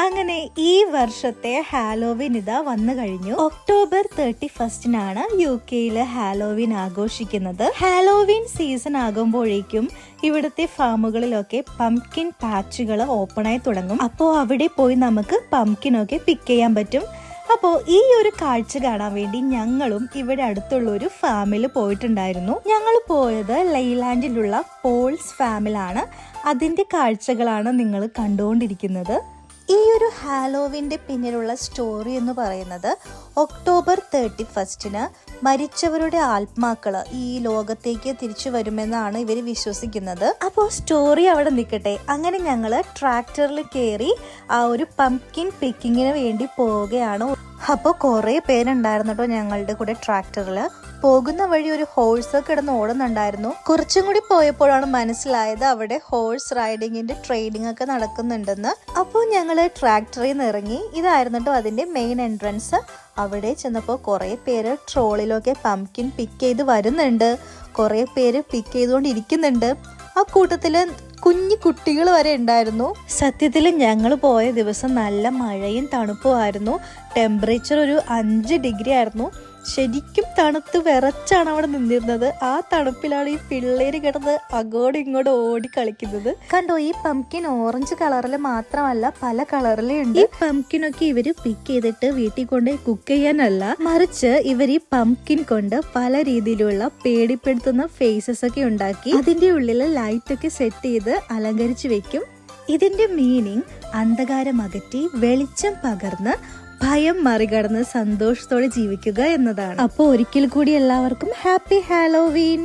അങ്ങനെ ഈ വർഷത്തെ ഹാലോവിൻ ഇതാ വന്നു കഴിഞ്ഞു. ഒക്ടോബർ 31 UK ഹാലോവിൻ ആഘോഷിക്കുന്നത്. ഹാലോവിൻ സീസൺ ആകുമ്പോഴേക്കും ഇവിടുത്തെ ഫാമുകളിലൊക്കെ പംകിൻ പാച്ചുകൾ ഓപ്പണായി തുടങ്ങും. അപ്പോൾ അവിടെ പോയി നമുക്ക് പംകിനൊക്കെ പിക്ക് ചെയ്യാൻ പറ്റും. അപ്പോൾ ഈ ഒരു കാഴ്ച കാണാൻ വേണ്ടി ഞങ്ങളും ഇവിടെ അടുത്തുള്ള ഒരു ഫാമിൽ പോയിട്ടുണ്ടായിരുന്നു. ഞങ്ങൾ പോയത് ലൈലാൻഡിലുള്ള പോൾസ് ഫാമിലാണ്. അതിന്റെ കാഴ്ചകളാണ് നിങ്ങൾ കണ്ടുകൊണ്ടിരിക്കുന്നത്. ഈ ഒരു ഹാലോവിൻ്റെ പിന്നിലുള്ള സ്റ്റോറി എന്ന് പറയുന്നത് ഒക്ടോബർ 31 മരിച്ചവരുടെ ആത്മാക്കള് ഈ ലോകത്തേക്ക് തിരിച്ചു വരുമെന്നാണ് ഇവർ വിശ്വസിക്കുന്നത്. അപ്പോൾ സ്റ്റോറി അവിടെ നിൽക്കട്ടെ. അങ്ങനെ ഞങ്ങൾ ട്രാക്ടറിൽ കയറി ആ ഒരു പംകിൻ പിക്കിങ്ങിന് വേണ്ടി പോവുകയാണ്. അപ്പോൾ കുറേ പേരുണ്ടായിരുന്നു കേട്ടോ ഞങ്ങളുടെ കൂടെ ട്രാക്ടറിൽ. പോകുന്ന വഴി ഒരു ഹോഴ്സ് കിടന്ന് ഓടുന്നുണ്ടായിരുന്നു. കുറച്ചും കൂടി പോയപ്പോഴാണ് മനസ്സിലായത് അവിടെ ഹോഴ്സ് റൈഡിങ്ങിന്റെ ട്രെയിനിങ് ഒക്കെ നടക്കുന്നുണ്ടെന്ന്. അപ്പോൾ ഞങ്ങൾ ട്രാക്ടറിൽ നിന്ന് ഇറങ്ങി. ഇതായിരുന്നു കേട്ടോ അതിന്റെ മെയിൻ എൻട്രൻസ്. അവിടെ ചെന്നപ്പോൾ കുറേ പേര് ട്രോളിലൊക്കെ പംകിൻ പിക്ക് ചെയ്ത് വരുന്നുണ്ട്. കുറേ പേര് പിക്ക് ചെയ്തുകൊണ്ടിരിക്കുന്നുണ്ട്. ആ കൂട്ടത്തില് കുഞ്ഞു കുട്ടികൾ വരെ ഉണ്ടായിരുന്നു. സത്യത്തിൽ ഞങ്ങൾ പോയ ദിവസം നല്ല മഴയും തണുപ്പുമായിരുന്നു. ടെമ്പറേച്ചർ ഒരു 5 ഡിഗ്രി ആയിരുന്നു. ശരിക്കും തണുത്ത് വിറച്ചാണ് അവിടെ നിന്നിരുന്നത്. ആ തണുപ്പിലാണ് ഈ പിള്ളേര് കിടന്ന് അങ്ങോട്ടും ഇങ്ങോട്ടും ഓടി കളിക്കുന്നത്. കണ്ടോ, ഈ പംകിൻ ഓറഞ്ച് കളറിൽ മാത്രമല്ല പല കളറിലും ഉണ്ട്. ഈ പംകിനൊക്കെ ഇവര് പിക്ക് ചെയ്തിട്ട് വീട്ടിൽ കൊണ്ട് കുക്ക് ചെയ്യാനല്ല, മറിച്ച് ഇവർ ഈ പംകിൻ കൊണ്ട് പല രീതിയിലുള്ള പേടിപ്പെടുത്തുന്ന ഫേസസ് ഒക്കെ ഉണ്ടാക്കി അതിന്റെ ഉള്ളിൽ ലൈറ്റ് ഒക്കെ സെറ്റ് ചെയ്ത് അലങ്കരിച്ചു വെക്കും. ഇതിന്റെ മീനിങ് അന്ധകാരം അകറ്റി വെളിച്ചം പകർന്ന് ഭയം മറികടന്ന് സന്തോഷത്തോടെ ജീവിക്കുക എന്നതാണ്. അപ്പോൾ ഒരിക്കൽ കൂടി എല്ലാവർക്കും ഹാപ്പി ഹാലോവീൻ.